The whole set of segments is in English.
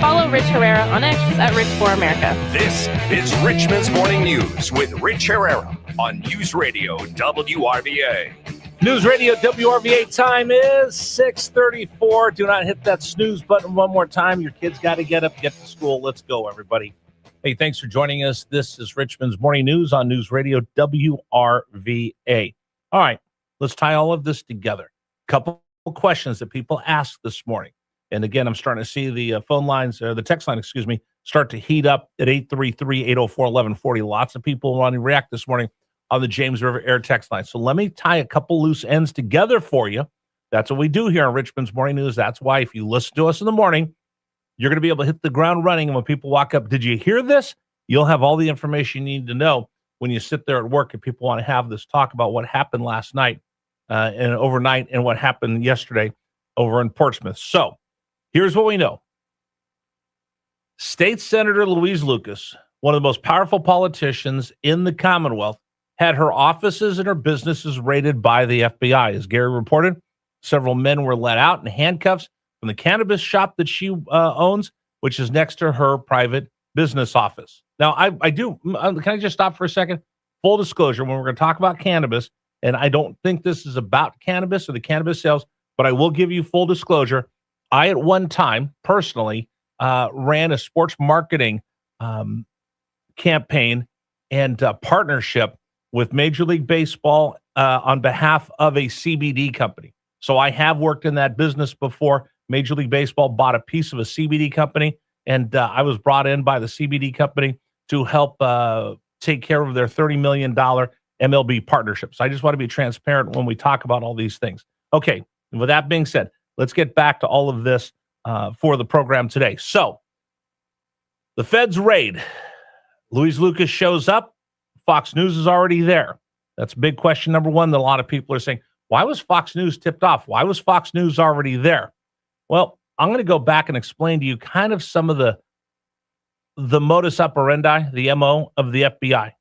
follow Rich Herrera on X at Rich4America. This is Richmond's Morning News with Rich Herrera on News Radio WRVA. News Radio WRVA time is 6:34. Do not hit that snooze button one more time. Your kids got to get up, get to school. Let's go, everybody. Hey, thanks for joining us. This is Richmond's Morning News on News Radio WRVA. All right, let's tie all of this together. Couple questions that people asked this morning. And again, I'm starting to see the phone lines, or the text line, start to heat up at 833-804-1140. Lots of people want to react this morning on the James River Air text line. So let me tie a couple loose ends together for you. That's what we do here on Richmond's Morning News. That's why if you listen to us in the morning, you're going to be able to hit the ground running. And when people walk up, did you hear this? You'll have all the information you need to know when you sit there at work and people want to have this talk about what happened last night and overnight and what happened yesterday over in Portsmouth. So here's what we know. State Senator Louise Lucas, one of the most powerful politicians in the Commonwealth, had her offices and her businesses raided by the FBI. As Gary reported, several men were let out in handcuffs from the cannabis shop that she owns, which is next to her private business office. Now, can I just stop for a second? Full disclosure, when we're going to talk about cannabis, and I don't think this is about cannabis or the cannabis sales, but I will give you full disclosure. I, at one time, personally, ran a sports marketing campaign and partnership with Major League Baseball on behalf of a CBD company. So I have worked in that business before. Major League Baseball bought a piece of a CBD company, and I was brought in by the CBD company to help take care of their $30 million MLB partnership. So I just want to be transparent when we talk about all these things. Okay, with that being said, let's get back to all of this for the program today. So the Feds raid. Louise Lucas shows up. Fox News is already there. That's big question number one that a lot of people are saying, why was Fox News tipped off? Why was Fox News already there? Well, I'm going to go back and explain to you kind of some of the modus operandi, the MO of the FBI.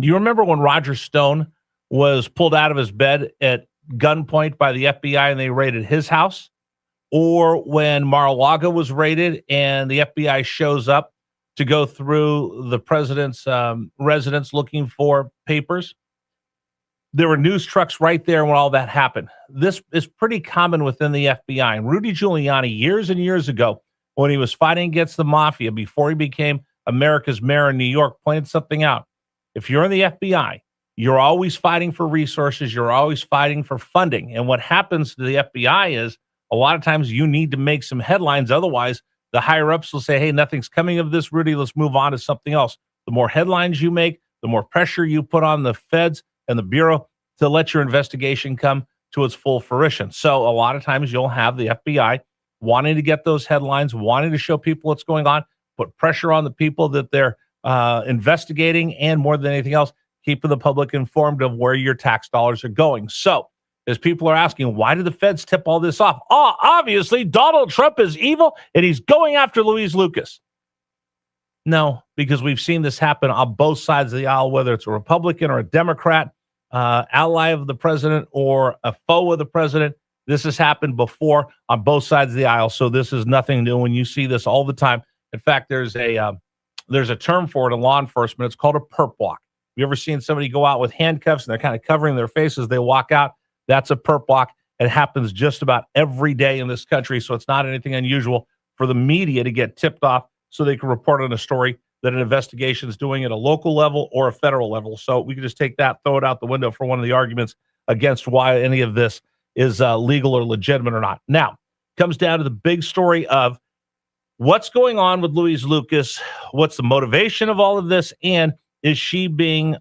Do you remember when Roger Stone was pulled out of his bed at gunpoint by the FBI and they raided his house? Or when Mar-a-Lago was raided and the FBI shows up to go through the president's residence looking for papers? There were news trucks right there when all that happened. This is pretty common within the FBI. And Rudy Giuliani, years and years ago, when he was fighting against the mafia before he became America's mayor in New York, pointed something out. If you're in the FBI, you're always fighting for resources. You're always fighting for funding. And what happens to the FBI is a lot of times you need to make some headlines. Otherwise, the higher-ups will say, hey, nothing's coming of this, Rudy. Let's move on to something else. The more headlines you make, the more pressure you put on the feds and the Bureau to let your investigation come to its full fruition. So a lot of times you'll have the FBI wanting to get those headlines, wanting to show people what's going on, put pressure on the people that they're investigating, and more than anything else, keeping the public informed of where your tax dollars are going. So as people are asking, why did the feds tip all this off? Oh, obviously, Donald Trump is evil, and he's going after Louise Lucas. No, because we've seen this happen on both sides of the aisle, whether it's a Republican or a Democrat, ally of the president or a foe of the president. This has happened before on both sides of the aisle, so this is nothing new, and you see this all the time. In fact, there's a term for it in law enforcement. It's called a perp walk. Have you ever seen somebody go out with handcuffs and they're kind of covering their faces as they walk out? That's a perp walk. It happens just about every day in this country, so it's not anything unusual for the media to get tipped off so they can report on a story that an investigation is doing at a local level or a federal level. So we can just take that, throw it out the window for one of the arguments against why any of this is legal or legitimate or not. Now, comes down to the big story of what's going on with Louise Lucas, what's the motivation of all of this, and is she being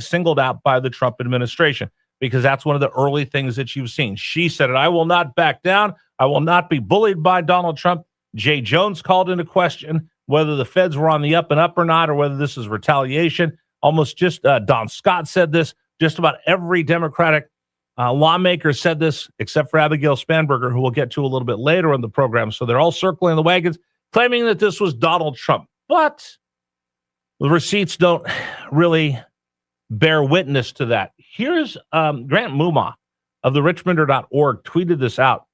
singled out by the Trump administration? Because that's one of the early things that you've seen. She said it, I will not back down. I will not be bullied by Donald Trump. Jay Jones called into question whether the feds were on the up and up or not, or whether this is retaliation. Almost just Don Scott said this. Just about every Democratic lawmaker said this, except for Abigail Spanberger, who we'll get to a little bit later in the program. So they're all circling the wagons, claiming that this was Donald Trump. But the receipts don't really bear witness to that. Here's Grant Mumma of the Richmonder.org tweeted this out.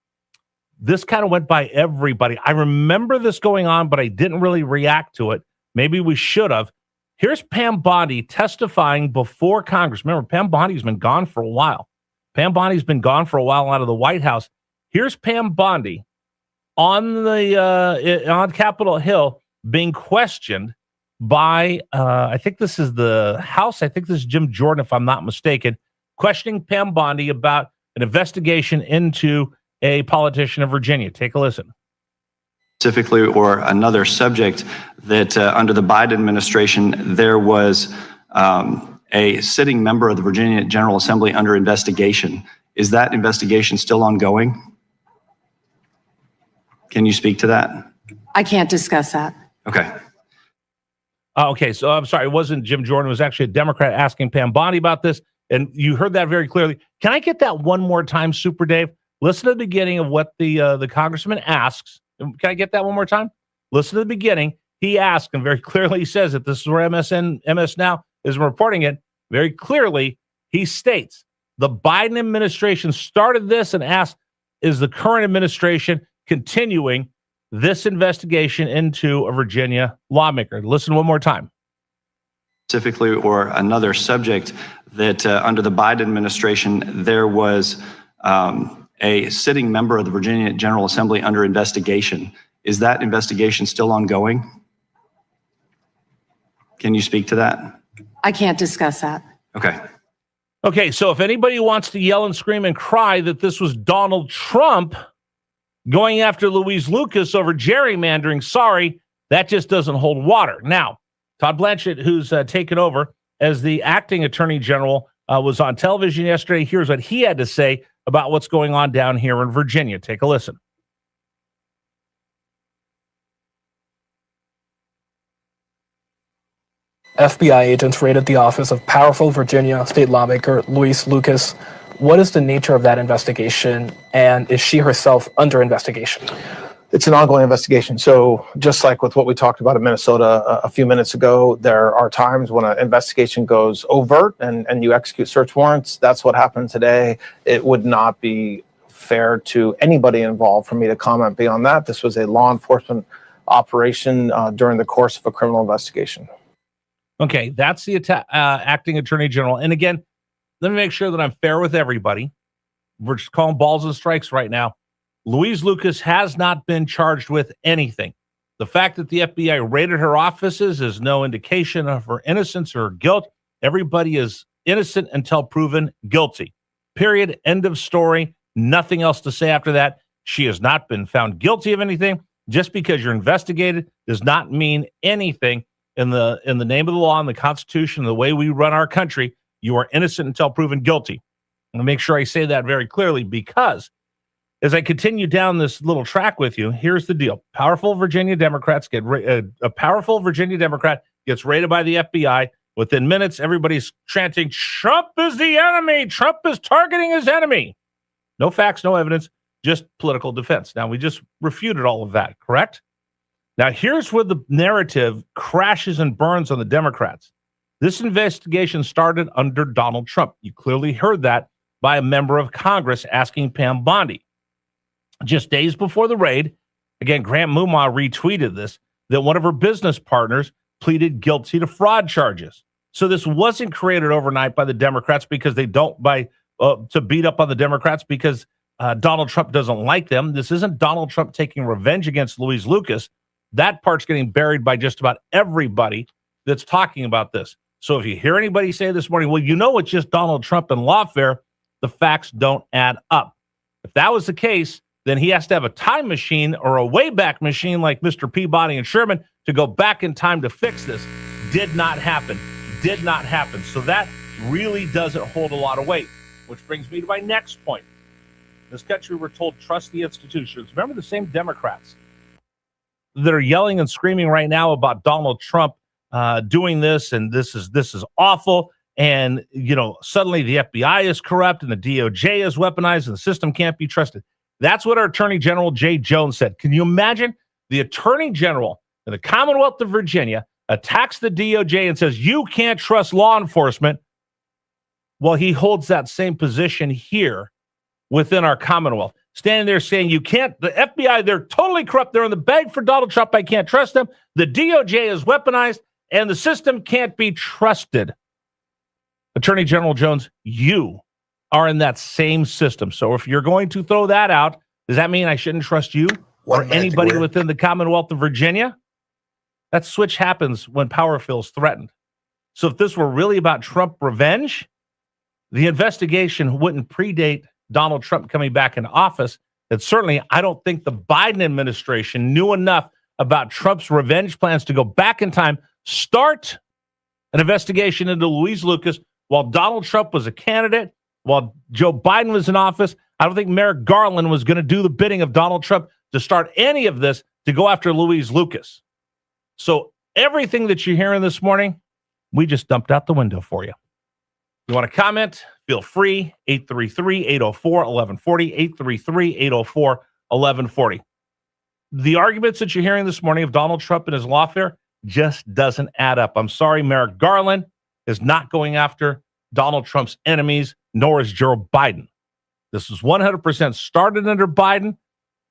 This kind of went by everybody. I remember this going on, but I didn't really react to it. Maybe we should have. Here's Pam Bondi testifying before Congress. Remember, Pam Bondi's been gone for a while. Pam Bondi's been gone for a while out of the White House. Here's Pam Bondi on Capitol Hill being questioned by, I think this is the House. I think this is Jim Jordan, if I'm not mistaken, questioning Pam Bondi about an investigation into a politician of Virginia. Take a listen. Specifically, or another subject that under the Biden administration, there was a sitting member of the Virginia General Assembly under investigation. Is that investigation still ongoing? Can you speak to that? I can't discuss that. Okay. Okay, so I'm sorry, it wasn't Jim Jordan. It was actually a Democrat asking Pam Bondi about this, and you heard that very clearly. Can I get that one more time, Super Dave? Listen to the beginning of what the congressman asks. Can I get that one more time? Listen to the beginning. He asks, and very clearly he says it. This is where MS Now is reporting it. Very clearly, he states, the Biden administration started this and asked, is the current administration continuing this investigation into a Virginia lawmaker? Listen one more time. Specifically, or another subject that under the Biden administration, there was a sitting member of the Virginia General Assembly under investigation. Is that investigation still ongoing? Can you speak to that? I can't discuss that. Okay. Okay, so if anybody wants to yell and scream and cry that this was Donald Trump going after Louise Lucas over gerrymandering, sorry, that just doesn't hold water. Now, Todd Blanchett, who's taken over as the acting attorney general, was on television yesterday. Here's what he had to say about what's going on down here in Virginia. Take a listen. FBI agents raided the office of powerful Virginia state lawmaker Louise Lucas. What is the nature of that investigation, and is she herself under investigation? It's an ongoing investigation. So just like with what we talked about in Minnesota a few minutes ago, there are times when an investigation goes overt and you execute search warrants. That's what happened today. It would not be fair to anybody involved for me to comment beyond that. This was a law enforcement operation during the course of a criminal investigation. Okay, that's the acting attorney general. And again, let me make sure that I'm fair with everybody. We're just calling balls and strikes right now. Louise Lucas has not been charged with anything. The fact that the FBI raided her offices is no indication of her innocence or guilt. Everybody is innocent until proven guilty. Period. End of story. Nothing else to say after that. She has not been found guilty of anything. Just because you're investigated does not mean anything in the name of the law and the Constitution, the way we run our country. You are innocent until proven guilty. I'm going to make sure I say that very clearly, because as I continue down this little track with you, here's the deal. Powerful Virginia Democrats a powerful Virginia Democrat gets raided by the FBI. Within minutes, everybody's chanting, Trump is the enemy. Trump is targeting his enemy. No facts, no evidence, just political defense. Now, we just refuted all of that, correct? Now, here's where the narrative crashes and burns on the Democrats. This investigation started under Donald Trump. You clearly heard that by a member of Congress asking Pam Bondi. Just days before the raid, again, Grant Mumma retweeted this, that one of her business partners pleaded guilty to fraud charges. So this wasn't created overnight by the Democrats because they don't to beat up on the Democrats because Donald Trump doesn't like them. This isn't Donald Trump taking revenge against Louise Lucas. That part's getting buried by just about everybody that's talking about this. So if you hear anybody say this morning, well, you know it's just Donald Trump and lawfare, the facts don't add up. If that was the case, then he has to have a time machine or a Wayback Machine like Mr. Peabody and Sherman to go back in time to fix this. Did not happen. Did not happen. So that really doesn't hold a lot of weight, which brings me to my next point. In this country, we're told trust the institutions. Remember the same Democrats that are yelling and screaming right now about Donald Trump doing this, and this is awful. And, you know, suddenly the FBI is corrupt and the DOJ is weaponized and the system can't be trusted. That's what our Attorney General Jay Jones said. Can you imagine the Attorney General in the Commonwealth of Virginia attacks the DOJ and says, you can't trust law enforcement? Well, he holds that same position here within our Commonwealth. standing there saying you can't, the FBI, they're totally corrupt. They're in the bag for Donald Trump. I can't trust them. The DOJ is weaponized and the system can't be trusted. Attorney General Jones, you are in that same system. So if you're going to throw that out, does that mean I shouldn't trust you or anybody within the Commonwealth of Virginia? That switch happens when power feels threatened. So if this were really about Trump revenge, the investigation wouldn't predate Donald Trump coming back into office. And certainly, I don't think the Biden administration knew enough about Trump's revenge plans to go back in time, start an investigation into Louise Lucas while Donald Trump was a candidate, while Joe Biden was in office. I don't think Merrick Garland was going to do the bidding of Donald Trump to start any of this to go after Louise Lucas. So everything that you're hearing this morning, we just dumped out the window for you. You want to comment? Feel free. 833-804-1140, 833-804-1140. The arguments that you're hearing this morning of Donald Trump and his lawfare just doesn't add up. I'm sorry, Merrick Garland is not going after Donald Trump's enemies, nor is Joe Biden. This was 100% started under Biden,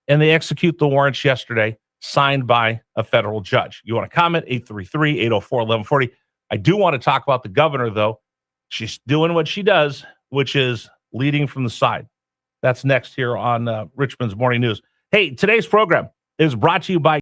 and they execute the warrants yesterday, signed by a federal judge. You want to comment? 833-804-1140. I do want to talk about the governor, though. She's doing what she does, which is leading from the side. That's next here on Richmond's Morning News. Hey, today's program is brought to you by